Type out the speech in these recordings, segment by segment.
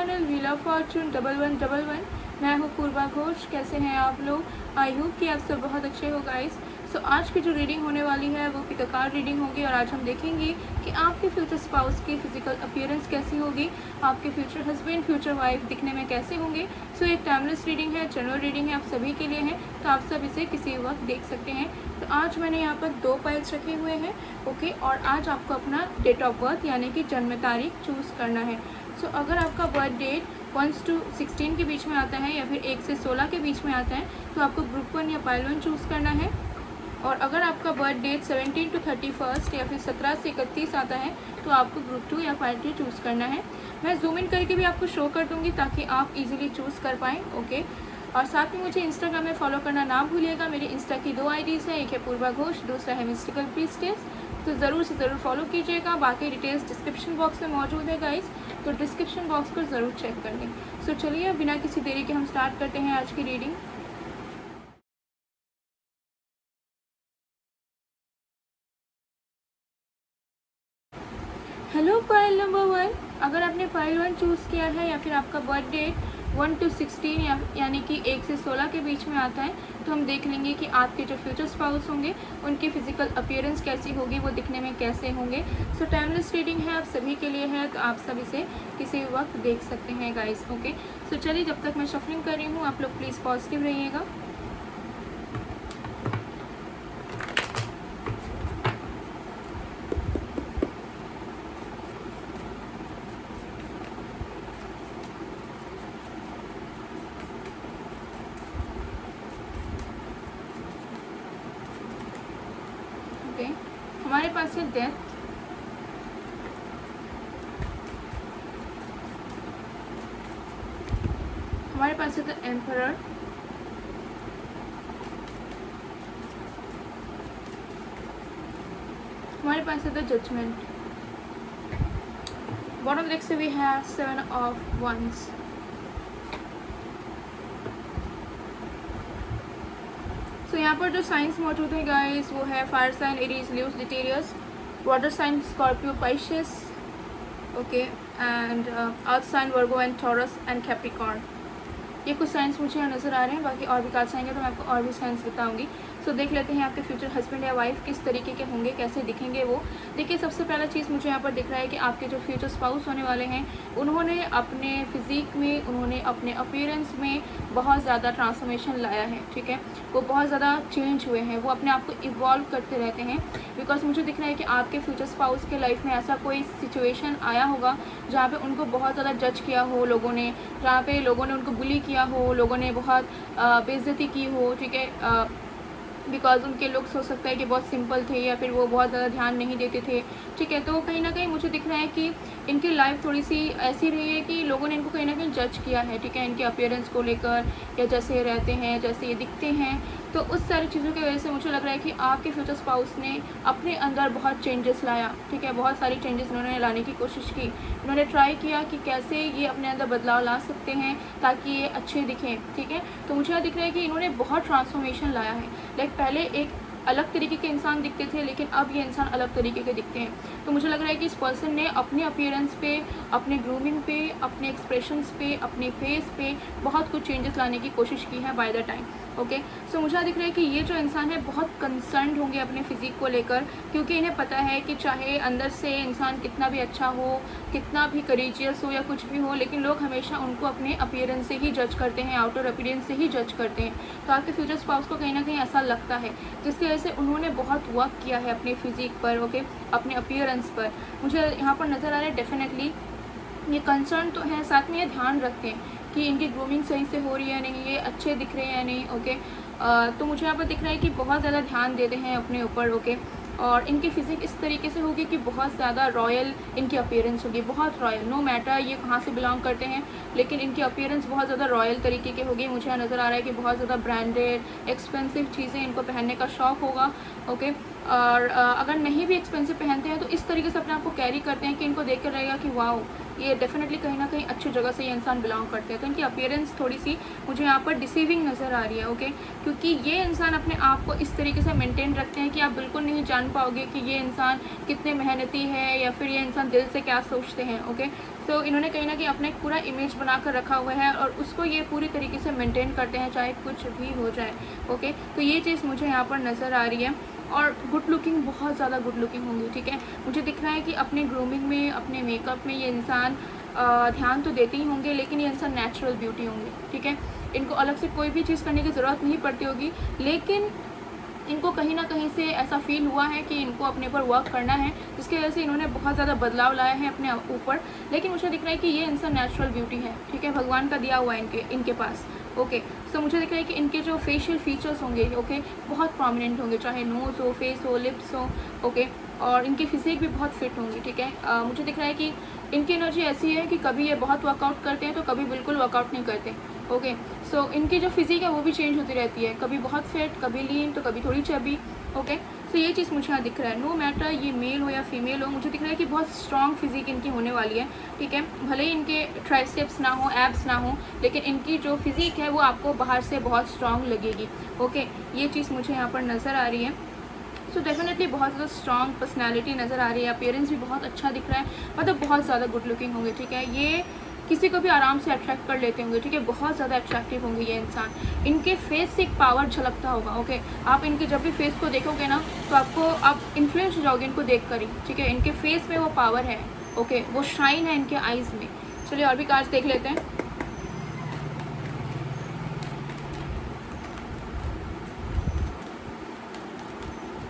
Channel wheel of Fortune 1111। मैं हूँ पूर्वा घोष। कैसे हैं आप लोग? आई होप कि आप सब बहुत अच्छे हो गाइस। सो आज की जो रीडिंग होने वाली है वो पिक अ कार्ड रीडिंग होगी और आज हम देखेंगे कि आपके फ्यूचर स्पाउस की फिजिकल अपीयरेंस कैसी होगी, आपके फ्यूचर हस्बैंड फ्यूचर वाइफ दिखने में कैसे होंगे। सो एक टाइमलेस रीडिंग है, जनरल रीडिंग है, आप सभी के लिए है, तो आप सब इसे किसी वक्त देख सकते हैं। तो आज मैंने यहाँ पर 2 पाइल्स रखे हुए हैं, ओके। और आज आपको अपना डेट ऑफ बर्थ यानी कि जन्म तारीख चूज़ करना है। सो अगर आपका बर्थ डेट 1 से 16 के बीच में आता है या फिर 1 से 16 के बीच में आता है तो आपको ग्रुप 1 या पाइल 1 चूज़ करना है। और अगर आपका बर्थ डेट 17 टू 31 या फिर 17 से 31 आता है तो आपको ग्रुप 2 या पाइल 2 चूज़ करना है। मैं जूम इन करके भी आपको शो कर दूँगी ताकि आप इजीली चूज़ कर पाएँ, ओके। और साथ में मुझे इंस्टाग्राम में फॉलो करना ना भूलिएगा। मेरी इंस्टा की 2 आईडीज़ हैं, एक है पूर्वा घोष, दूसरा है मिस्टिकल प्रीस्टेस। तो ज़रूर से ज़रूर फॉलो कीजिएगा। बाकी डिटेल्स डिस्क्रिप्शन बॉक्स में मौजूद है गाइस, तो डिस्क्रिप्शन बॉक्स को ज़रूर चेक कर लें। सो चलिए बिना किसी देरी के हम स्टार्ट करते हैं आज की रीडिंग। Hello pile number 1। अगर आपने पाइल 1 चूज़ किया है या फिर आपका बर्थ डेट 1 to 16 यानी कि 1 से 16 के बीच में आता है तो हम देख लेंगे कि आपके जो फ्यूचर स्पाउस होंगे उनकी फ़िज़िकल अपीयरेंस कैसी होगी, वो दिखने में कैसे होंगे। सो टाइमलेस रीडिंग है, आप सभी के लिए है, तो आप सब इसे किसी वक्त देख सकते हैं गाइस, ओके। सो चलिए जब तक मैं शफलिंग कर रही हूँ आप लोग प्लीज़ पॉजिटिव रहिएगा। हमारे पास है डेथ, हमारे पास है द एम्परर, हमारे पास है द जजमेंट। बॉटम डेक से वी हैव 7 ऑफ wands। सो यहाँ पर जो साइंस मौजूद है गाइस वो है fire sign Aries Leo Sagittarius, water sign Scorpio Pisces, okay, and earth sign Virgo and Taurus and Capricorn. ये कुछ साइंस मुझे यहाँ नज़र आ रहे हैं, बाकी और भी कार्ड्स आएंगे तो मैं आपको और भी साइंस बताऊंगी। सो देख लेते हैं आपके फ्यूचर हस्बैंड या वाइफ किस तरीके के होंगे, कैसे दिखेंगे वो। देखिए सबसे पहला चीज़ मुझे यहाँ पर दिख रहा है कि आपके जो फ्यूचर स्पाउस होने वाले हैं उन्होंने अपने फिज़िक में, उन्होंने अपने अपीयरेंस में बहुत ज़्यादा ट्रांसफॉर्मेशन लाया है, ठीक है। वो बहुत ज़्यादा चेंज हुए हैं, वो अपने आप को इवॉल्व करते रहते हैं। बिकॉज मुझे दिख रहा है कि आपके फ्यूचर स्पाउस के लाइफ में ऐसा कोई सिचुएशन आया होगा जहाँ पे उनको बहुत ज़्यादा जज किया हो लोगों ने, जहाँ पे लोगों ने उनको बुली किया हो, लोगों ने बहुत बेइज्जती की हो, ठीक है। बिकॉज उनके लुक्स हो सकता है कि बहुत सिंपल थे या फिर वो बहुत ज़्यादा ध्यान नहीं देते थे, ठीक है। तो कहीं ना कहीं मुझे दिख रहा है कि इनकी लाइफ थोड़ी सी ऐसी रही है कि लोगों ने इनको कहीं ना कहीं जज किया है, ठीक है, इनके अपीयरेंस को लेकर या जैसे ये रहते हैं, जैसे ये दिखते हैं। तो उस सारी चीज़ों की वजह से मुझे लग रहा है कि आपके फ्यूचर स्पाउस ने अपने अंदर बहुत चेंजेस लाया, ठीक है। बहुत सारी चेंजेस उन्होंने लाने की कोशिश की, उन्होंने ट्राई किया कि कैसे ये अपने अंदर बदलाव ला सकते हैं ताकि ये अच्छे दिखें, ठीक है। तो मुझे दिख रहा है कि इन्होंने बहुत ट्रांसफॉर्मेशन लाया है। लाइक पहले एक अलग तरीके के इंसान दिखते थे लेकिन अब ये इंसान अलग तरीके के दिखते हैं। तो मुझे लग रहा है कि इस पर्सन ने अपने अपीयरेंस पे, अपने ग्रूमिंग पे, अपने एक्सप्रेशंस पे, अपने फेस पे बहुत कुछ चेंजेस लाने की कोशिश की है बाय द टाइम, ओके। सो मुझे दिख रहा है कि ये जो इंसान है बहुत कंसर्न होंगे अपने फिजिक को लेकर, क्योंकि इन्हें पता है कि चाहे अंदर से इंसान कितना भी अच्छा हो, कितना भी करेजियस हो या कुछ भी हो, लेकिन लोग हमेशा उनको अपने अपीयरेंस से ही जज करते हैं, आउटर अपीयरेंस से ही जज करते हैं। तो आपके फ्यूचर स्पाउस को कहीं ना कहीं ऐसा लगता है, जिसकी वजह से उन्होंने बहुत वर्क किया है अपने फिजिक पर, ओके, अपने अपीयरेंस पर। मुझे यहाँ पर नज़र आ रहा है डेफिनेटली ये कंसर्न तो है, साथ में ये ध्यान रखते हैं कि इनकी ग्रूमिंग सही से हो रही है नहीं, ये अच्छे दिख रहे हैं या नहीं, ओके। तो मुझे यहाँ पर दिख रहा है कि बहुत ज़्यादा ध्यान देते हैं अपने ऊपर, ओके। और इनकी फिजिक इस तरीके से होगी कि बहुत ज़्यादा रॉयल इनकी अपीयरेंस होगी, बहुत रॉयल, नो मैटर ये कहाँ से बिलोंग करते हैं, लेकिन इनकी अपीयरेंस बहुत ज़्यादा रॉयल तरीके की होगी। मुझे यहाँ नज़र आ रहा है कि बहुत ज़्यादा ब्रांडेड एक्सपेंसिव चीज़ें इनको पहनने का शौक़ होगा, ओके। और अगर नहीं भी एक्सपेंसिव पहनते हैं तो इस तरीके से अपने आप को कैरी करते हैं कि इनको देख कर रहेगा कि वाओ ये डेफिनेटली कहीं ना कहीं अच्छी जगह से ये इंसान बिलोंग करते हैं। तो इनकी अपीयरेंस थोड़ी सी मुझे यहाँ पर डिसीविंग नज़र आ रही है, ओके, क्योंकि ये इंसान अपने आप को इस तरीके से मेंटेन रखते हैं कि आप बिल्कुल नहीं जान पाओगे कि ये इंसान कितने मेहनती है या फिर ये इंसान दिल से क्या सोचते हैं, ओके। तो इन्होंने कहीं ना कहीं अपना एक पूरा इमेज बना कर रखा हुआ है और उसको ये पूरी तरीके से मेंटेन करते हैं चाहे कुछ भी हो जाए, ओके। तो ये चीज़ मुझे यहाँ पर नज़र आ रही है। और गुड लुकिंग, बहुत ज़्यादा गुड लुकिंग होंगी, ठीक है। मुझे दिख रहा है कि अपने ग्रूमिंग में, अपने मेकअप में ये इंसान ध्यान तो देते ही होंगे, लेकिन ये इंसान नेचुरल ब्यूटी होंगे, ठीक है। इनको अलग से कोई भी चीज़ करने की ज़रूरत नहीं पड़ती होगी, लेकिन इनको कहीं ना कहीं से ऐसा फील हुआ है कि इनको अपने ऊपर वर्क करना है, जिसकी वजह से इन्होंने बहुत ज़्यादा बदलाव लाया है अपने ऊपर। लेकिन मुझे दिख रहा है कि ये इंसान नेचुरल ब्यूटी है, ठीक है, भगवान का दिया हुआ है इनके पास, ओके। सो मुझे दिख रहा है कि इनके जो फेशियल फीचर्स होंगे, ओके, बहुत प्रोमिनेंट होंगे, चाहे नोज़ हो, फेस हो, लिप्स हो, ओके। और इनकी फिजिक भी बहुत फिट होंगी, ठीक है। मुझे दिख रहा है कि इनकी एनर्जी ऐसी है कि कभी ये बहुत वर्कआउट करते हैं तो कभी बिल्कुल वर्कआउट नहीं करते, ओके। सो इनकी जो फिजिक है वो भी चेंज होती रहती है, कभी बहुत फिट, कभी लीन, तो कभी थोड़ी चबी, ओके। सो ये चीज़ मुझे यहाँ दिख रहा है। नो मैटर ये मेल हो या फीमेल हो, मुझे दिख रहा है कि बहुत स्ट्रॉन्ग फिजिक इनकी होने वाली है, ठीक है। भले ही इनके ट्राइसेप्स ना हो, एब्स ना हो, लेकिन इनकी जो फिजिक है वो आपको बाहर से बहुत स्ट्रॉन्ग लगेगी, ओके। ये चीज़ मुझे यहाँ पर नज़र आ रही है। सो डेफिनेटली बहुत ज़्यादा स्ट्रॉन्ग पर्सनैलिटी नज़र आ रही है, अपीयरेंस भी बहुत अच्छा दिख रहा है, मतलब बहुत ज़्यादा गुड लुकिंग होंगे, ठीक है। ये किसी को भी आराम से अट्रैक्ट कर लेते होंगे, ठीक है, बहुत ज़्यादा अट्रैक्टिव होंगे ये इंसान। इनके फेस से एक पावर झलकता होगा, ओके। आप इनके जब भी फेस को देखोगे ना तो आप इन्फ्लुएंस हो जाओगे इनको देख कर ही, ठीक है। इनके फेस में वो पावर है, ओके, वो शाइन है इनके आइज़ में। चलिए और भी कार्ड्स देख लेते हैं।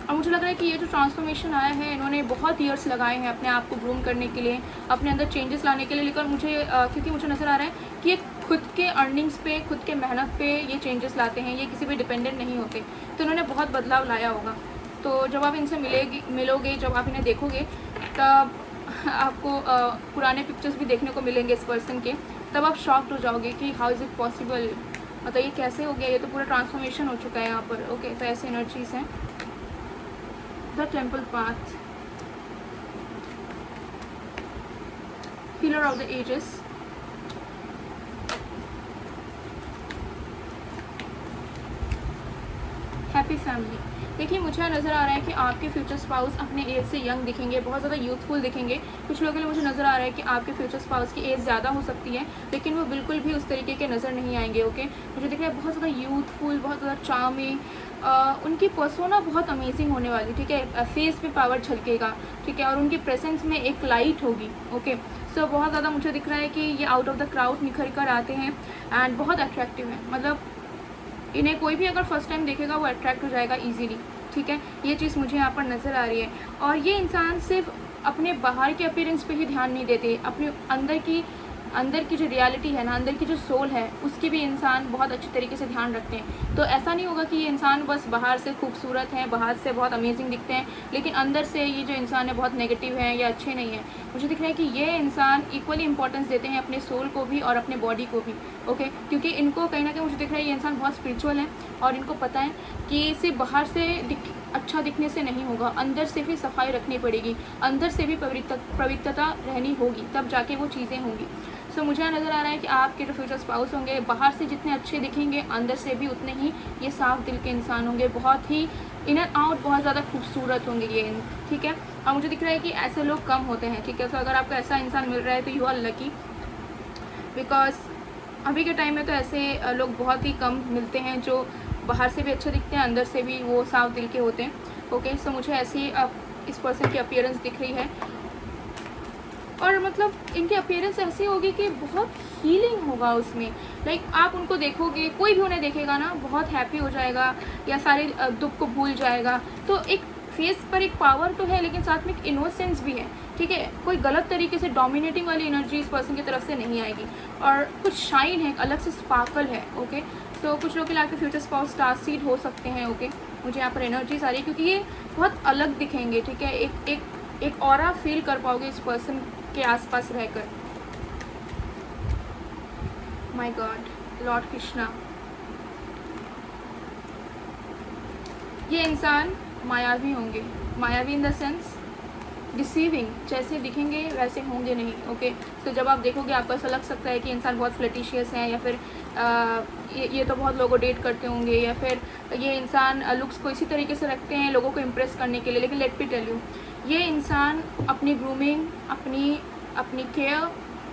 और मुझे लग रहा है कि ये जो ट्रांसफॉर्मेशन आया है, इन्होंने बहुत ईयर्स लगाए हैं अपने आप को ग्रूम करने के लिए, अपने अंदर चेंजेस लाने के लिए, लेकिन क्योंकि मुझे नज़र आ रहा है कि ये खुद के अर्निंग्स पे, खुद के मेहनत पे ये चेंजेस लाते हैं, ये किसी पे डिपेंडेंट नहीं होते। तो इन्होंने बहुत बदलाव लाया होगा। तो जब आप इनसे मिलोगे, जब आप इन्हें देखोगे, तब आपको पुराने पिक्चर्स भी देखने को मिलेंगे इस पर्सन के, तब आप शॉक्ड हो जाओगे कि हाउ इज़ इट पॉसिबल, मतलब ये कैसे हो गया, ये तो पूरा ट्रांसफॉर्मेशन हो चुका है यहाँ पर, ओके। तो ऐसे एनर्जीज हैं। The Temple Path, Healer of the Ages, happy family. देखिए मुझे नज़र आ रहा है कि आपके फ्यूचर स्पाउस अपने एज से यंग दिखेंगे, बहुत ज़्यादा यूथफुल दिखेंगे। कुछ लोगों के लिए मुझे नज़र आ रहा है कि आपके फ्यूचर स्पाउस की एज ज़्यादा हो सकती है, लेकिन वो बिल्कुल भी उस तरीके के नज़र नहीं आएंगे, ओके। मुझे दिख रहा है बहुत ज़्यादा यूथफुल, बहुत ज़्यादा चार्मिंग, उनकी पर्सोना बहुत अमेजिंग होने वाली, ठीक है। फेस पे पावर झलकेगा, ठीक है, और उनकी प्रेजेंस में एक लाइट होगी, ओके। सो बहुत ज़्यादा मुझे दिख रहा है कि ये आउट ऑफ द क्राउड निखर कर आते हैं एंड बहुत अट्रैक्टिव है, मतलब इन्हें कोई भी अगर फर्स्ट टाइम देखेगा वो अट्रैक्ट हो जाएगा ईजीली, ठीक है। ये चीज़ मुझे यहाँ पर नज़र आ रही है। और ये इंसान सिर्फ अपने बाहर के अपीयरेंस पे ही ध्यान नहीं देते, अपने अंदर की जो रियलिटी है ना, अंदर की जो सोल है, उसकी भी इंसान बहुत अच्छी तरीके से ध्यान रखते हैं। तो ऐसा नहीं होगा कि ये इंसान बस बाहर से खूबसूरत है, बाहर से बहुत अमेजिंग दिखते हैं, लेकिन अंदर से ये जो इंसान है बहुत नेगेटिव है या अच्छे नहीं है। मुझे दिख रहा है कि ये इंसान इक्वली इंपॉर्टेंस देते हैं अपने सोल को भी और अपने बॉडी को भी, ओके। क्योंकि इनको कहीं ना कहीं मुझे दिख रहा है ये इंसान बहुत स्पिरिचुअल है और इनको पता है कि सिर्फ बाहर से अच्छा दिखने से नहीं होगा, अंदर से भी सफाई रखनी पड़ेगी, अंदर से भी पवित्रता रहनी होगी, तब जाके वो चीज़ें होंगी। सो मुझे नज़र आ रहा है कि आपके जो फ्यूचर स्पाउस होंगे बाहर से जितने अच्छे दिखेंगे, अंदर से भी उतने ही ये साफ दिल के इंसान होंगे, बहुत ही इन एंड आउट बहुत ज़्यादा खूबसूरत होंगे ये, ठीक है। और मुझे दिख रहा है कि ऐसे लोग कम होते हैं, ठीक है। तो अगर आपको ऐसा इंसान मिल रहा है तो यू आर लकी, बिकॉज अभी के टाइम में तो ऐसे लोग बहुत ही कम मिलते हैं जो बाहर से भी अच्छे दिखते हैं, अंदर से भी वो साफ दिल के होते हैं, ओके। सो मुझे ऐसी इस पर्सन की अपीयरेंस दिख रही है और मतलब इनकी अपीयरेंस ऐसी होगी कि बहुत हीलिंग होगा उसमें। लाइक आप उनको देखोगे, कोई भी उन्हें देखेगा ना बहुत हैप्पी हो जाएगा या सारे दुख को भूल जाएगा। तो एक फेस पर एक पावर तो है, लेकिन साथ में एक इनोसेंस भी है, ठीक है। कोई गलत तरीके से डोमिनेटिंग वाली एनर्जी इस पर्सन की तरफ से नहीं आएगी और कुछ शाइन है, अलग से स्पार्कल है, ओके। सो कुछ लोग के लिए आपके फ्यूचर स्पाउस स्टार सीड हो सकते हैं, ओके। मुझे यहाँ पर एनर्जीज आ रही है क्योंकि ये बहुत अलग दिखेंगे, ठीक है। एक ऑरा फील कर पाओगे इस पर्सन के आसपास रहकर। My God, Lord Krishna. ये इंसान मायावी होंगे, मायावी इन द सेंस डिसीविंग, जैसे दिखेंगे वैसे होंगे नहीं। ओके, तो जब आप देखोगे आपको ऐसा लग सकता है कि इंसान बहुत फ्लटिशियस है, या फिर ये तो बहुत लोगों डेट करते होंगे, या फिर ये इंसान लुक्स को इसी तरीके से रखते हैं लोगों को इम्प्रेस करने के लिए। लेकिन लेट मी टेल यू, ये इंसान अपनी ग्रूमिंग, अपनी केयर,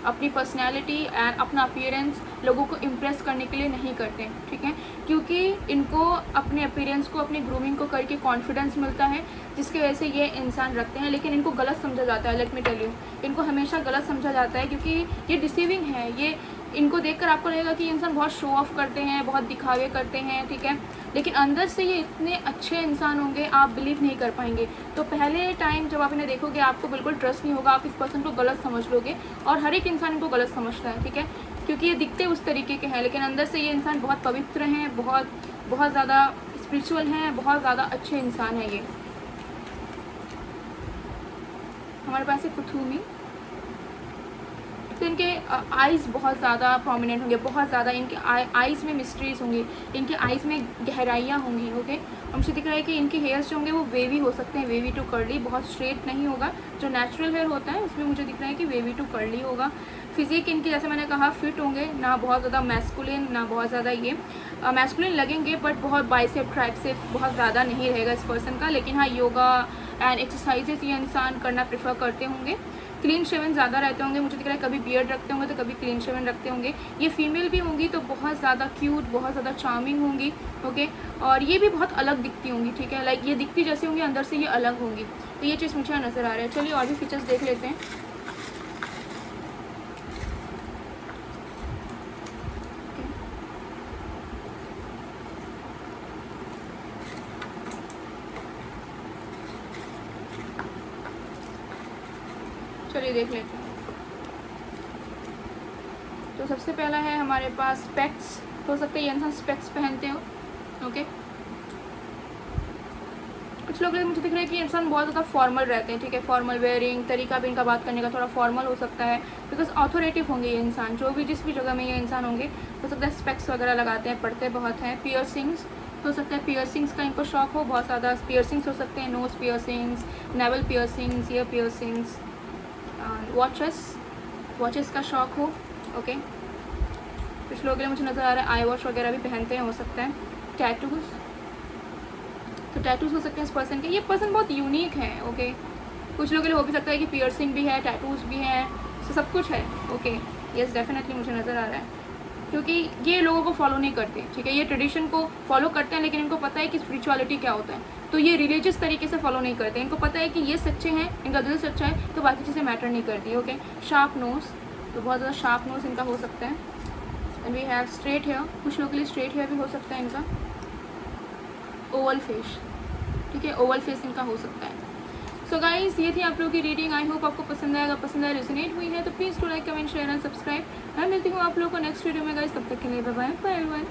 अपनी पर्सनैलिटी एंड अपना अपीयरेंस लोगों को इम्प्रेस करने के लिए नहीं करते, ठीक है, क्योंकि इनको अपने अपीयरेंस को, अपनी ग्रूमिंग को करके कॉन्फिडेंस मिलता है, जिसकी वजह से ये इंसान रखते हैं। लेकिन इनको गलत समझा जाता है, लेट मी टेल यू, इनको हमेशा गलत समझा जाता है, क्योंकि ये डिसीविंग है। ये इनको देखकर आपको लगेगा कि इंसान बहुत शो ऑफ करते हैं, बहुत दिखावे करते हैं, ठीक है, लेकिन अंदर से ये इतने अच्छे इंसान होंगे, आप बिलीव नहीं कर पाएंगे। तो पहले टाइम जब आप इन्हें देखोगे आपको बिल्कुल ट्रस्ट नहीं होगा, आप इस पर्सन को गलत समझ लोगे, और हर एक इंसान इनको गलत समझता है, ठीक है, क्योंकि ये दिखते उस तरीके के हैं, लेकिन अंदर से ये इंसान बहुत पवित्र हैं, बहुत ज़्यादा स्पिरिचुअल हैं, बहुत ज़्यादा अच्छे इंसान हैं ये। हमारे पास है कुथुमी। तो इनके आइज़ बहुत ज़्यादा प्रोमिनेंट होंगे, बहुत ज़्यादा इनके आइज़ में मिस्ट्रीज होंगी, इनके आइज़ में गहराइयाँ होंगी। ओके, और मुझे दिख रहा है कि इनके हेयर्स जो होंगे वो वेवी हो सकते हैं, वेवी टू कर्ली, बहुत स्ट्रेट नहीं होगा। जो नेचुरल हेयर होता है उसमें मुझे दिख रहा है कि वेवी टू कर्ली होगा। फिजिक इनकी जैसे मैंने कहा फिट होंगे, ना बहुत ज़्यादा मैस्कुलिन, ना बहुत ज़्यादा ये मैस्कुलिन लगेंगे, बट बहुत बाइसेप ट्राइसेप बहुत ज़्यादा नहीं रहेगा इस पर्सन का। लेकिन हाँ, योगा एंड एक्सरसाइजेस ये इंसान करना प्रेफर करते होंगे। क्लीन शेवन ज़्यादा रहते होंगे, मुझे दिख रहा है कभी बियर्ड रखते होंगे तो कभी क्लीन शेवन रखते होंगे। ये फीमेल भी होंगी तो बहुत ज़्यादा क्यूट, बहुत ज़्यादा चार्मिंग होंगी। ओके, और ये भी बहुत अलग दिखती होंगी, ठीक है, लाइक ये दिखती जैसे होंगी, अंदर से ये अलग होंगी। तो ये चीज़ मुझे नज़र आ रहा है। चलिए और भी फीचर्स देख लेते हैं। चलिए देख लेते हैं। तो सबसे पहला है हमारे पास स्पेक्स। हो सकता है ये इंसान स्पेक्स पहनते हो। ओके, कुछ लोग मुझे दिख रहा है कि इंसान बहुत ज़्यादा फॉर्मल रहते हैं, ठीक है, फॉर्मल वेयरिंग, तरीका भी इनका बात करने का थोड़ा फॉर्मल हो सकता है, बिकॉज ऑथोरेटिव होंगे ये इंसान, जो भी जिस भी जगह में ये इंसान होंगे। हो सकता है स्पेक्स वगैरह लगाते हैं, पढ़ते बहुत हैं। पियर्सिंग्स, हो सकता है पियर्सिंग्स का इनको शौक हो, बहुत ज़्यादा पियर्सिंग्स हो सकते हैं, nose piercings, navel piercings, ear piercings. Watches का शौक हो। ओके, कुछ लोगों के लिए मुझे नज़र आ रहा है आई वॉच वगैरह भी पहनते हैं, हो सकता है। टैटूज़, तो टैटूज़ हो सकते हैं इस पर्सन के। ये पर्सन बहुत यूनिक है। ओके, कुछ लोगों के लिए हो भी सकता है कि पियर्सिंग भी है, टैटूज़ भी हैं, तो सब कुछ है। ओके, यस डेफिनेटली मुझे नज़र आ रहा है, क्योंकि ये लोगों को फॉलो नहीं करते, ठीक है, ये ट्रेडिशन को फॉलो करते हैं, लेकिन इनको पता है कि स्पिरिचुअलिटी क्या होता है, तो ये रिलीजियस तरीके से फॉलो नहीं करते। इनको पता है कि ये सच्चे हैं, इनका दिल सच्चा है, तो बाकी चीज़ें मैटर नहीं करती। ओके, शार्प नोज, तो बहुत ज़्यादा शार्प नोज इनका हो सकता है। And we have straight hair, कुछ लोगों के लिए स्ट्रेट हेयर भी हो सकता है इनका। ओवल फेस, ठीक है, ओवल फेस इनका हो सकता है। सो गाइस, ये थी आप लोगों की रीडिंग। आई होप आपको पसंद आएगा, पसंद आया, रेजोनेट हुई है तो please to like, comment, share and subscribe. मैं मिलती हूँ आप लोगों को नेक्स्ट वीडियो में गाइस, तब तक के लिए बाय बाय। पायल 1,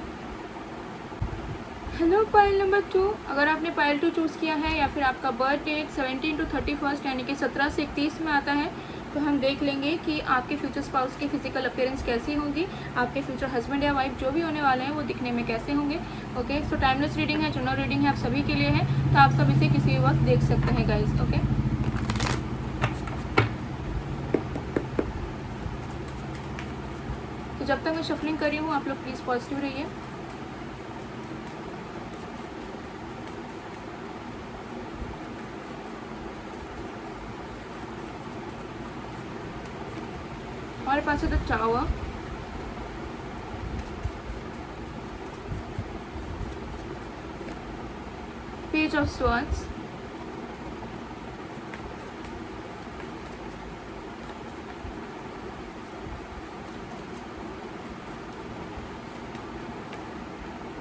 हेलो पायल नंबर 2। अगर आपने पायल 2 चूज़ किया है, या फिर आपका बर्थ डेट 17 to 31 यानी कि 17 से 31 में आता है, तो हम देख लेंगे कि आपके फ्यूचर स्पाउस की फिजिकल अपीयरेंस कैसी होगी, आपके फ्यूचर हस्बैंड या वाइफ जो भी होने वाले हैं वो दिखने में कैसे होंगे। ओके, सो टाइमलेस रीडिंग है, जनरल रीडिंग है, आप सभी के लिए है, तो आप सब इसे किसी भी वक्त देख सकते हैं गाइज। ओके, तो जब तक मैं शफलिंग कर रही हूँ आप लोग प्लीज़ पॉजिटिव रहिए। हमारे पास है the tower, page of swords,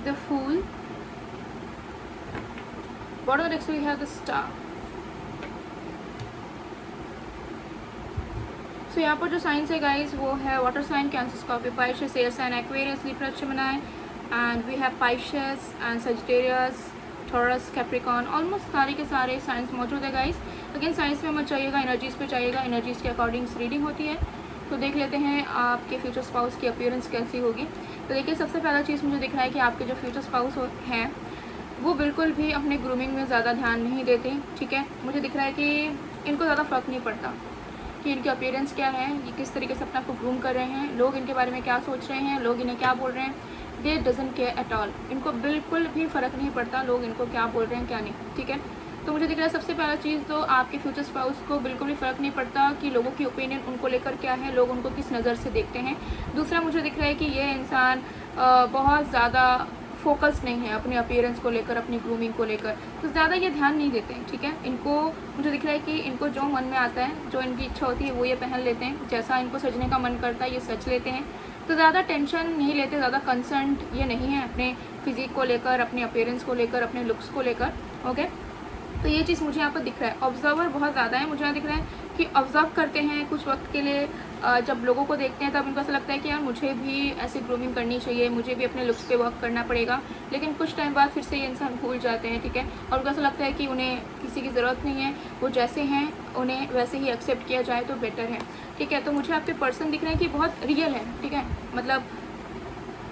the Fool, bottom of the deck we have the Star। तो यहाँ पर जो साइंस है गाइज वो है water sign, Cancer, Scorpio, Pisces, air sign, Aquarius, Libra, Gemini, and we have Pisces and Sagittarius, Taurus, Capricorn. Almost सारे के सारे साइंस मौजूद है गाइज। अगेन साइंस में मत चाहिएगा, एनर्जीज़ पे चाहिएगा, एनर्जीज़ के अकॉर्डिंग रीडिंग होती है। तो देख लेते हैं आपके फ्यूचर स्पाउस की अपीयरेंस कैसी होगी। तो देखिए, सबसे पहला चीज़ मुझे दिख रहा है कि आपके जो फ्यूचर स्पाउस हैं वो बिल्कुल भी अपने ग्रूमिंग में ज़्यादा ध्यान नहीं देते, ठीक है। मुझे दिख रहा है कि इनको ज़्यादा फ़र्क नहीं पड़ता कि इनके अपीयरेंस क्या है, ये किस तरीके से अपने आप को ग्रूम कर रहे हैं, लोग इनके बारे में क्या सोच रहे हैं, लोग इन्हें क्या बोल रहे हैं। दे डजंट केयर एट ऑल, इनको बिल्कुल भी फ़र्क नहीं पड़ता लोग इनको क्या बोल रहे हैं क्या नहीं, ठीक है। तो मुझे दिख रहा है सबसे पहला चीज़ तो आपके फ्यूचर स्पाउस को बिल्कुल भी फ़र्क नहीं पड़ता कि लोगों की ओपिनियन उनको लेकर क्या है, लोग उनको किस नज़र से देखते हैं। दूसरा मुझे दिख रहा है कि ये इंसान बहुत ज़्यादा फोकस नहीं है अपने अपीयरेंस को लेकर, अपनी ग्रूमिंग को लेकर, तो ज़्यादा ये ध्यान नहीं देते हैं, ठीक है। इनको मुझे दिख रहा है कि इनको जो मन में आता है, जो इनकी इच्छा होती है वो ये पहन लेते हैं, जैसा इनको सजने का मन करता है ये सच लेते हैं। तो ज़्यादा टेंशन नहीं लेते, ज़्यादा कंसर्न ये नहीं है अपने फिजिक को लेकर, अपने अपीयरेंस को लेकर, अपने लुक्स को लेकर, ओके। तो ये चीज़ मुझे यहाँ पर दिख रहा है। ऑब्जर्वर बहुत ज़्यादा है, मुझे यहाँ दिख रहा है कि ऑब्जर्व करते हैं कुछ वक्त के लिए, जब लोगों को देखते हैं तब इनको ऐसा लगता है कि यार मुझे भी ऐसी ग्रूमिंग करनी चाहिए, मुझे भी अपने लुक्स पे वर्क करना पड़ेगा। लेकिन कुछ टाइम बाद फिर से ये इंसान भूल जाते हैं, ठीक है। और उनको ऐसा लगता है कि उन्हें किसी की ज़रूरत नहीं है, वो जैसे हैं उन्हें वैसे ही एक्सेप्ट किया जाए तो बेटर है, ठीक है। तो मुझे आपके पर्सन दिख रहे हैं कि बहुत रियल है, ठीक है। मतलब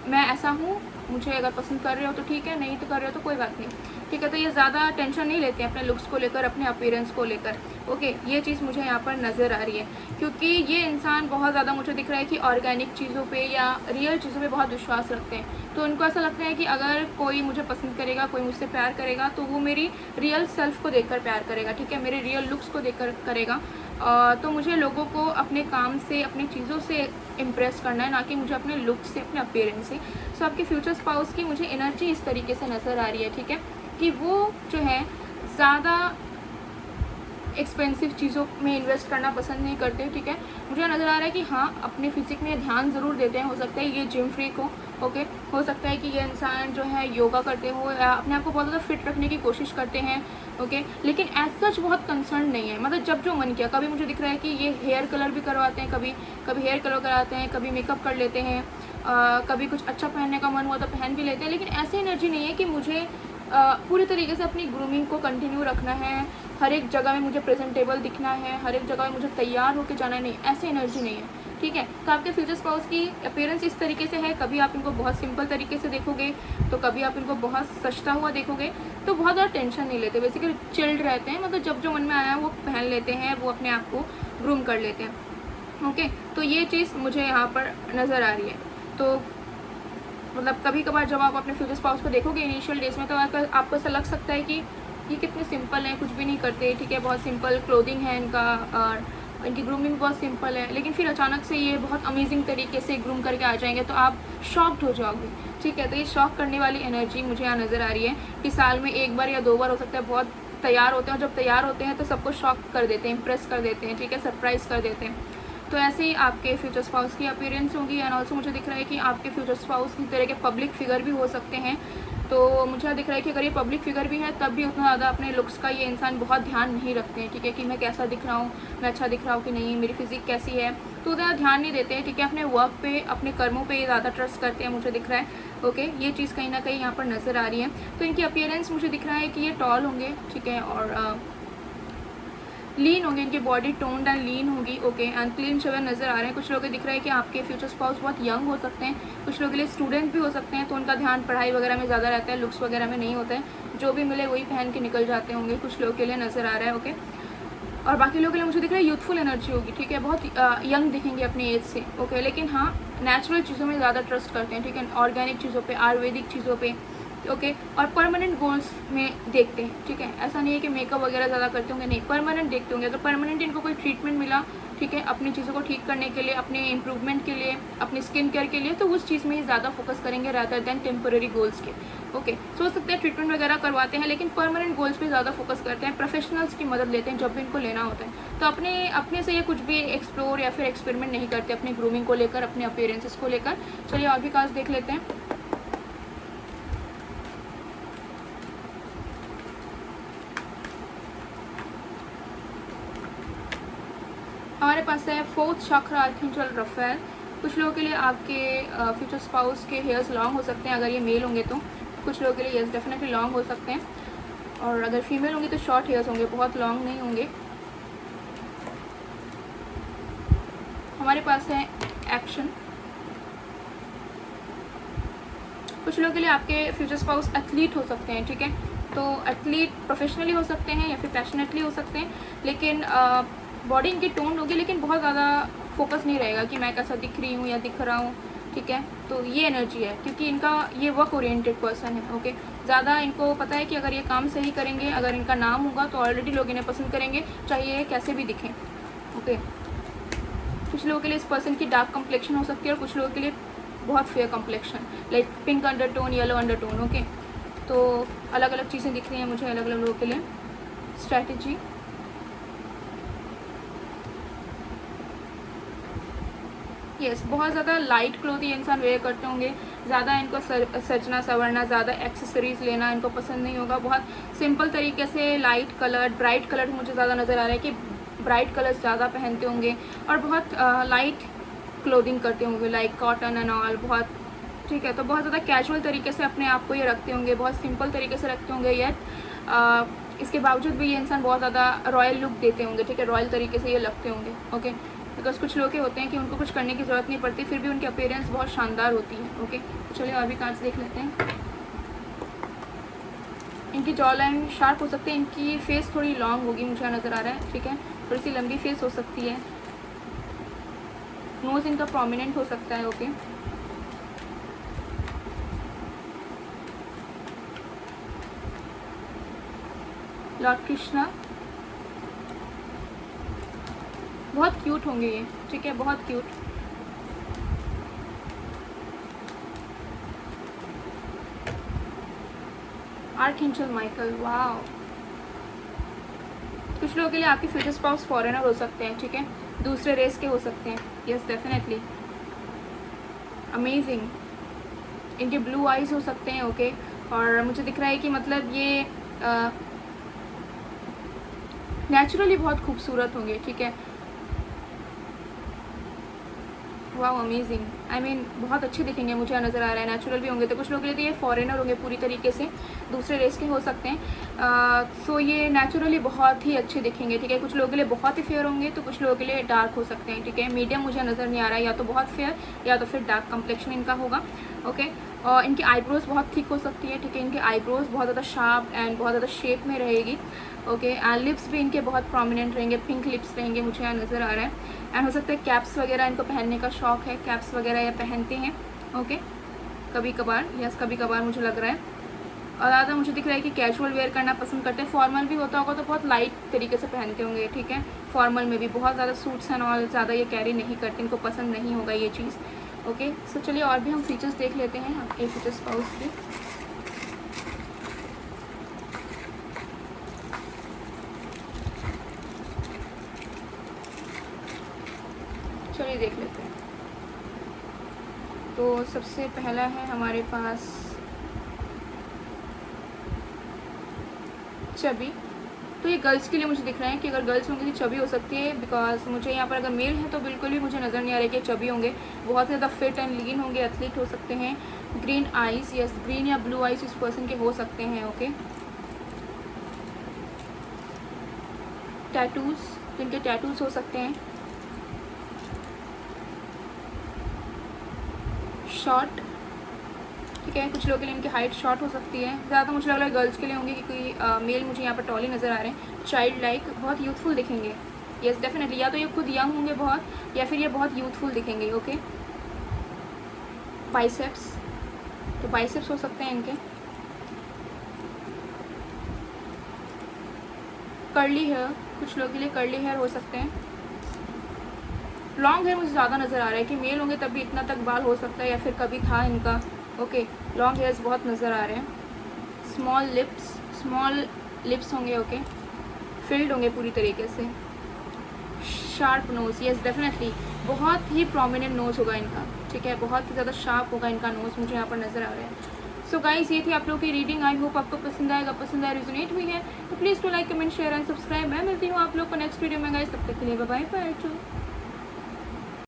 मैं ऐसा हूँ, मुझे अगर पसंद कर रहे हो तो ठीक है, नहीं तो कर रहे हो तो कोई बात नहीं, ठीक है। तो ये ज़्यादा टेंशन नहीं लेते हैं अपने लुक्स को लेकर, अपने अपीयरेंस को लेकर, ओके। ये चीज़ मुझे यहाँ पर नज़र आ रही है, क्योंकि ये इंसान बहुत ज़्यादा मुझे दिख रहा है कि ऑर्गेनिक चीज़ों पे या रियल चीज़ों पे बहुत विश्वास रखते हैं। तो उनको ऐसा लगता है कि अगर कोई मुझे पसंद करेगा, कोई मुझसे प्यार करेगा तो वो मेरी रियल सेल्फ को देखकर प्यार करेगा, ठीक है, मेरे रियल लुक्स को देखकर करेगा। तो मुझे लोगों को अपने काम से, अपनी चीज़ों से इम्प्रेस करना है, ना कि मुझे अपने लुक से, अपने अपीयरेंस से। सो आपके फ्यूचर स्पाउस की मुझे एनर्जी इस तरीके से नज़र आ रही है, ठीक है, कि वो जो है ज़्यादा एक्सपेंसिव चीज़ों में इन्वेस्ट करना पसंद नहीं करते, ठीक है। मुझे नज़र आ रहा है कि हाँ अपने फिजिक में ध्यान ज़रूर देते हैं, हो सकता है ये जिम फ्रीक हो, ओके। हो सकता है कि ये इंसान जो है योगा करते हो या अपने आप को बहुत ज़्यादा फिट रखने की कोशिश करते हैं, ओके। लेकिन एज सच बहुत कंसर्न नहीं है, मतलब जब जो मन किया। कभी मुझे दिख रहा है कि ये हेयर कलर भी करवाते हैं, कभी हेयर कलर कराते हैं, कभी मेकअप कर लेते हैं, कभी कुछ अच्छा पहनने का मन हुआ तो पहन भी लेते हैं। लेकिन ऐसी एनर्जी नहीं है कि मुझे पूरी तरीके से अपनी ग्रूमिंग को कंटिन्यू रखना है, हर एक जगह में मुझे प्रेजेंटेबल दिखना है, हर एक जगह में मुझे तैयार होकर जाना है, नहीं, ऐसी एनर्जी नहीं है, ठीक है। तो आपके फ्यूचर स्पाउस की अपीयरेंस इस तरीके से है, कभी आप इनको बहुत सिंपल तरीके से देखोगे, तो कभी आप इनको बहुत सजता हुआ देखोगे, तो बहुत ज़्यादा टेंशन नहीं लेते, बेसिकली चिल्ड रहते हैं, मतलब जब जो मन में आया वो पहन लेते हैं, वो अपने आप को ग्रूम कर लेते हैं, ओके। तो ये चीज़ मुझे यहाँ पर नज़र आ रही है। तो मतलब कभी कभार जब आप अपने फ्यूचर स्पाउस को देखोगे इनिशियल डेज में, तो आपको ऐसा लग सकता है कि ये कितने सिंपल हैं, कुछ भी नहीं करते, ठीक है, बहुत सिंपल क्लोथिंग है इनका और इनकी ग्रूमिंग बहुत सिंपल है। लेकिन फिर अचानक से ये बहुत अमेजिंग तरीके से ग्रूम करके आ जाएंगे तो आप शॉक्ड हो जाओगे, ठीक है। तो ये शॉक करने वाली एनर्जी मुझे यहाँ नज़र आ रही है कि साल में एक बार या 2 बार हो सकता है बहुत तैयार होते हैं, और जब तैयार होते हैं तो सबको शॉक कर देते हैं, इम्प्रेस कर देते हैं, ठीक है, सरप्राइज़ कर देते हैं। तो ऐसे ही आपके फ्यूचर स्पाउस की अपीयरेंस होगी। एंड ऑल्सो मुझे दिख रहा है कि आपके फ्यूचर स्पाउस किसी तरह के पब्लिक फिगर भी हो सकते हैं। तो मुझे दिख रहा है कि अगर ये पब्लिक फिगर भी है तब भी उतना ज़्यादा अपने लुक्स का ये इंसान बहुत ध्यान नहीं रखते हैं, ठीक है, कि मैं कैसा दिख रहा हूँ, मैं अच्छा दिख रहा हूँ कि नहीं, मेरी फिजिक कैसी है, तो उतना ध्यान नहीं देते हैं, ठीक है। अपने वर्क पे, अपने कर्मों पे ये ज़्यादा ट्रस्ट करते हैं, मुझे दिख रहा है, ओके। ये चीज़ कहीं ना कहीं यहाँ पर नज़र आ रही है। तो इनकी अपीयरेंस मुझे दिख रहा है कि ये टॉल होंगे, ठीक है, और लीन होंगे, इनकी बॉडी टोन्ड एंड लीन होगी, ओके। एंड क्लीन शेवन नज़र आ रहे हैं। कुछ लोगों को दिख रहा है कि आपके फ्यूचर स्पाउस बहुत यंग हो सकते हैं, कुछ लोगों के लिए स्टूडेंट भी हो सकते हैं, तो उनका ध्यान पढ़ाई वगैरह में ज़्यादा रहता है, लुक्स वगैरह में नहीं होता है, जो भी मिले वही पहन के निकल जाते होंगे, कुछ लोगों के लिए नज़र आ रहा है, ओके। और बाकी लोगों के लिए मुझे दिख रहा है यूथफुल एनर्जी होगी, ठीक है, बहुत यंग दिखेंगे अपनी एज से, ओके। लेकिन हाँ नेचुरल चीज़ों में ज़्यादा ट्रस्ट करते हैं, ठीक है, ऑर्गेनिक चीज़ों पे, आयुर्वेदिक चीज़ों पे, ओके। और परमानेंट गोल्स में देखते हैं, ठीक है, ऐसा नहीं है कि मेकअप वगैरह ज़्यादा करते होंगे, नहीं, परमानेंट देखते होंगे। अगर परमानेंट इनको कोई ट्रीटमेंट मिला, ठीक है, अपनी चीज़ों को ठीक करने के लिए, अपने इम्प्रूवमेंट के लिए, अपनी स्किन केयर के लिए, तो उस चीज़ में ही ज़्यादा फोकस करेंगे रादर देन टेम्पोररी गोल्स के, ओके। सोच सकते हैं ट्रीटमेंट वगैरह करवाते हैं, लेकिन परमानेंट गोल्स पे ज़्यादा फोकस करते हैं, प्रोफेशनल्स की मदद लेते हैं जब भी इनको लेना होता है। तो अपने से ये कुछ भी एक्सप्लोर या फिर एक्सपेरिमेंट नहीं करते अपनी ग्रूमिंग को लेकर, अपने अपीयरेंसेस को लेकर। चलिए और भी कार्ड्स देख लेते हैं। हमारे पास है 4th चक्र आर्कएंजल रफेल। कुछ लोगों के लिए आपके फ्यूचर स्पाउस के हेयर्स लॉन्ग हो सकते हैं, अगर ये मेल होंगे तो। कुछ लोगों के लिए यस डेफिनेटली लॉन्ग हो सकते हैं, और अगर फीमेल होंगी तो शॉर्ट हेयर्स होंगे, बहुत लॉन्ग नहीं होंगे। हमारे पास है एक्शन। कुछ लोगों के लिए आपके फ्यूचर स्पाउस एथलीट हो सकते हैं, ठीक है, तो एथलीट प्रोफेशनली हो सकते हैं या फिर पैशनेटली हो सकते हैं, लेकिन बॉडी इनकी टोन होगी, लेकिन बहुत ज़्यादा फोकस नहीं रहेगा कि मैं कैसा दिख रही हूँ या दिख रहा हूँ, ठीक है। तो ये एनर्जी है, क्योंकि इनका ये वर्क ओरिएंटेड पर्सन है, ओके। ज़्यादा इनको पता है कि अगर ये काम सही करेंगे, अगर इनका नाम होगा तो ऑलरेडी लोग इन्हें पसंद करेंगे, चाहे ये कैसे भी दिखें, ओके। कुछ लोगों के लिए इस पर्सन की डार्क कम्प्लेक्शन हो सकती है और कुछ लोगों के लिए बहुत fair complexion, like pink undertone, yellow undertone, okay. तो अलग अलग चीज़ें दिख रही हैं मुझे अलग अलग लोगों के लिए। स्ट्रैटेजी, यस, बहुत ज़्यादा लाइट क्लोथ ये इंसान वेयर करते होंगे, ज़्यादा इनको सजना संवरना, ज़्यादा एक्सेसरीज लेना इनको पसंद नहीं होगा। बहुत सिंपल तरीके से लाइट कलर, ब्राइट कलर मुझे ज़्यादा नज़र आ रहा है कि ब्राइट कलर्स ज़्यादा पहनते होंगे और बहुत लाइट क्लोथिंग करते होंगे, लाइक कॉटन एंड ऑल, बहुत, ठीक है। तो बहुत ज़्यादा कैजुअल तरीके से अपने आप को ये रखते होंगे, बहुत सिंपल तरीके से रखते होंगे, येट इसके बावजूद भी ये इंसान बहुत ज़्यादा रॉयल लुक देते होंगे, ठीक है। रॉयल तरीके से ये लगते होंगे, ओके। बिकॉज कुछ लोग के होते हैं कि उनको कुछ करने की ज़रूरत नहीं पड़ती, फिर भी उनकी अपीयरेंस बहुत शानदार होती है, ओके। तो चलिए और भी कार्ड्स देख लेते हैं। इनकी जॉ लाइन शार्प हो सकती है, इनकी फेस थोड़ी लॉन्ग होगी मुझे नज़र आ रहा है, ठीक है। थोड़ी सी लंबी फेस हो सकती है, नोज़ इनका प्रोमिनेंट हो सकता है, ओके। लॉर्ड कृष्णा, बहुत क्यूट होंगे ये, ठीक है, बहुत क्यूट। आर्कएंजल माइकल, वाह। कुछ लोगों के लिए आपके फ्यूचर स्पाउस फॉरेनर हो सकते हैं, ठीक है, दूसरे रेस के हो सकते हैं, यस डेफिनेटली, अमेजिंग। इनके ब्लू आइज हो सकते हैं, ओके। और मुझे दिख रहा है कि मतलब ये नेचुरली बहुत खूबसूरत होंगे, ठीक है, वाह, अमेजिंग। आई मीन बहुत अच्छे दिखेंगे मुझे नज़र आ रहा है, नेचुरल भी होंगे। तो कुछ लोगों के लिए तो ये फॉरेनर होंगे पूरी तरीके से, दूसरे रेस के हो सकते हैं। सो ये नेचुरली बहुत ही अच्छे दिखेंगे, ठीक है। कुछ लोगों के लिए बहुत ही फेयर होंगे, तो कुछ लोगों के लिए डार्क हो सकते हैं, ठीक है। मीडियम मुझे नज़र नहीं आ रहा है, या तो बहुत फेयर या तो फिर डार्क कम्प्लेक्शन इनका होगा, ओके। और इनकी आईब्रोज बहुत थिक हो सकती है, ठीक है। इनके आईब्रोज बहुत ज़्यादा शार्प एंड बहुत ज़्यादा शेप में रहेगी, ओके। एंड लिप्स भी इनके बहुत प्रोमिनेंट रहेंगे, पिंक लिप्स रहेंगे मुझे यहाँ नज़र आ रहा है। एंड हो सकता है कैप्स वगैरह इनको पहनने का शौक है, कैप्स वगैरह ये पहनते हैं, ओके, कभी कभार, यस कभी कभार मुझे लग रहा है। और ज़्यादा मुझे दिख रहा है कि कैजुअल वेयर करना पसंद करते हैं, फॉर्मल भी होता होगा तो बहुत लाइट तरीके से पहनते होंगे, ठीक है। फॉर्मल में भी बहुत ज़्यादा सूट्स एंड ऑल ज़्यादा ये कैरी नहीं करते, इनको पसंद नहीं होगा ये चीज़, ओके। सो चलिए और भी हम फीचर्स देख लेते हैं आपके फ्यूचर स्पाउस के। चलिए देख लेते हैं। तो सबसे पहला है हमारे पास चबी। तो ये गर्ल्स के लिए मुझे दिख रहा है कि अगर गर्ल्स होंगी तो चबी हो सकती है, बिकॉज मुझे यहाँ पर अगर मेल है तो बिल्कुल भी मुझे नज़र नहीं आ रहा है कि चबी होंगे, बहुत ज़्यादा फिट एंड लीन होंगे, एथलीट हो सकते हैं। ग्रीन आइज़, यस, ग्रीन या ब्लू आइज़ इस पर्सन के हो सकते हैं, ओके। टैटूज़, जिनके टैटूज़ हो सकते हैं। शॉर्ट, ठीक है, कुछ लोगों के लिए इनकी हाइट शॉर्ट हो सकती है, ज़्यादा मुझे लग रहा है गर्ल्स के लिए होंगे, क्योंकि मेल मुझे यहाँ पर टॉली नज़र आ रहे हैं। चाइल्ड लाइक, बहुत यूथफुल दिखेंगे, यस डेफिनेटली, या तो ये खुद यंग होंगे बहुत, या फिर ये बहुत यूथफुल दिखेंगे, ओके। बाइसेप्स, तो बाइसेप्स हो सकते हैं इनके। कर्ली हेयर, कुछ लोगों के लिए कर्ली हेयर हो सकते हैं। लॉन्ग हेयर मुझे ज़्यादा नज़र आ रहा है कि मेल होंगे तब भी इतना तक बाल हो सकता है, या फिर कभी था इनका, ओके। लॉन्ग हेयर्स बहुत नज़र आ रहे हैं। स्मॉल लिप्स होंगे, ओके, फिल्ड होंगे पूरी तरीके से। शार्प नोज़, यस डेफिनेटली, बहुत ही प्रोमिनेंट नोज़ होगा इनका, ठीक है, बहुत ही ज़्यादा शार्प होगा इनका नोज़ मुझे यहाँ पर नज़र आ रहा है। सो गाइस, ये थी आप लोगों की रीडिंग, आई होप आपको पसंद आएगा, पसंद आया, रिजोनेट हुई है तो please to like, comment, share and subscribe. मैं मिलती हूँ आप लोग को नेक्स्ट वीडियो में गाइस, तब तक के लिए बाय बाय।